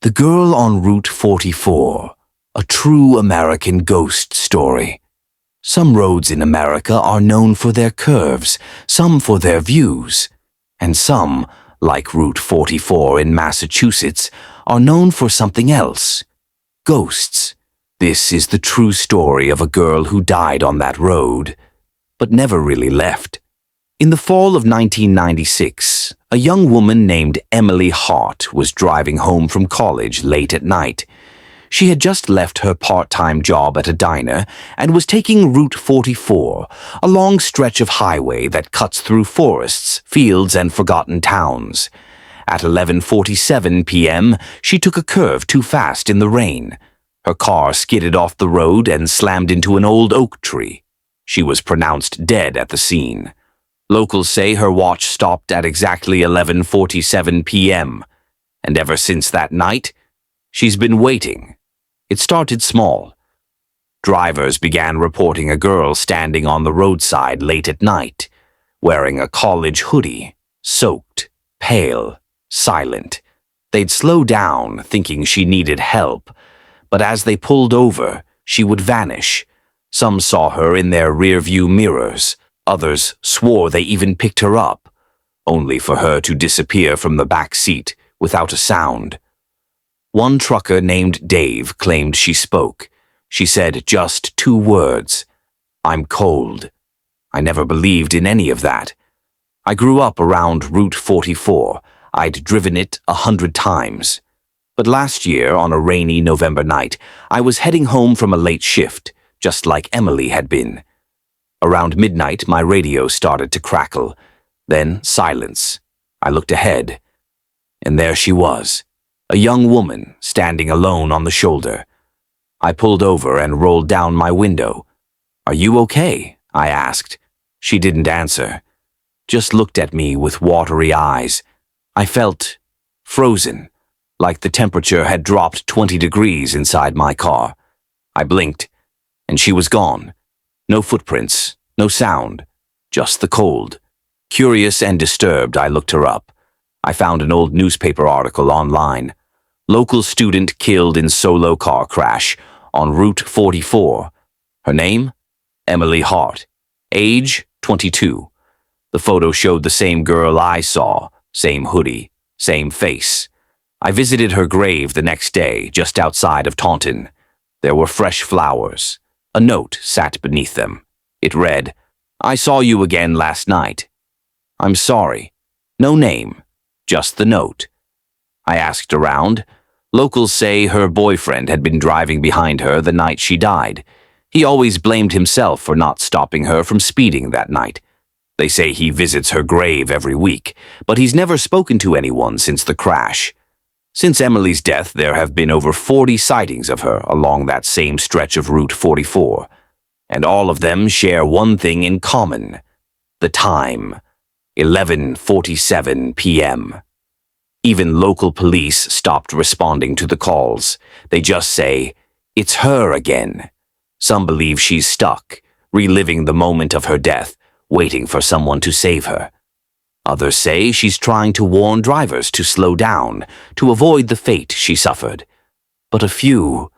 The Girl on Route 44, a true American ghost story. Some roads in America are known for their curves, some for their views, and some, like Route 44 in Massachusetts, are known for something else: ghosts. This is the true story of a girl who died on that road, but never really left. In the fall of 1996, a young woman named Emily Hart was driving home from college late at night. She had just left her part-time job at a diner and was taking Route 44, a long stretch of highway that cuts through forests, fields, and forgotten towns. At 11:47 p.m., she took a curve too fast in the rain. Her car skidded off the road and slammed into an old oak tree. She was pronounced dead at the scene. Locals say her watch stopped at exactly 11:47 p.m., and ever since that night, she's been waiting. It started small. Drivers began reporting a girl standing on the roadside late at night, wearing a college hoodie, soaked, pale, silent. They'd slow down, thinking she needed help, but as they pulled over, she would vanish. Some saw her in their rearview mirrors. Others swore they even picked her up, only for her to disappear from the back seat without a sound. One trucker named Dave claimed she spoke. She said just 2 words: "I'm cold." I never believed in any of that. I grew up around Route 44. I'd driven it 100 times. But last year, on a rainy November night, I was heading home from a late shift, just like Emily had been. Around midnight, my radio started to crackle. Then silence. I looked ahead, and there she was, a young woman standing alone on the shoulder. I pulled over and rolled down my window. "Are you okay?" I asked. She didn't answer, just looked at me with watery eyes. I felt frozen, like the temperature had dropped 20 degrees inside my car. I blinked, and she was gone. No footprints, no sound, just the cold. Curious and disturbed, I looked her up. I found an old newspaper article online. Local student killed in solo car crash on Route 44. Her name? Emily Hart. Age? 22. The photo showed the same girl I saw, same hoodie, same face. I visited her grave the next day, just outside of Taunton. There were fresh flowers. A note sat beneath them. It read, "I saw you again last night. I'm sorry." No name, just the note. I asked around. Locals say her boyfriend had been driving behind her the night she died. He always blamed himself for not stopping her from speeding that night. They say he visits her grave every week, but he's never spoken to anyone since the crash. Since Emily's death, there have been over 40 sightings of her along that same stretch of Route 44, and all of them share one thing in common: the time, 11:47 p.m. Even local police stopped responding to the calls. They just say, "It's her again." Some believe she's stuck, reliving the moment of her death, waiting for someone to save her. Others say she's trying to warn drivers to slow down, to avoid the fate she suffered. But a few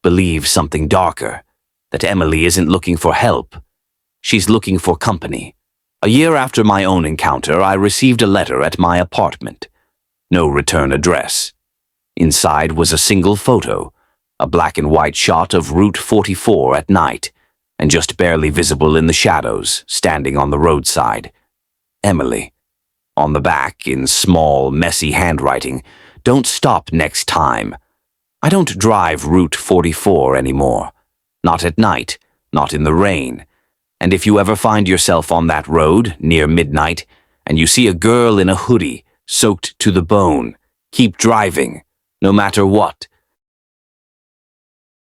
believe something darker, that Emily isn't looking for help. She's looking for company. A year after my own encounter, I received a letter at my apartment. No return address. Inside was a single photo, a black and white shot of Route 44 at night, and just barely visible in the shadows, standing on the roadside. Emily. On the back, in small, messy handwriting, "Don't stop next time." I don't drive Route 44 anymore. Not at night, not in the rain. And if you ever find yourself on that road, near midnight, and you see a girl in a hoodie, soaked to the bone, keep driving, no matter what.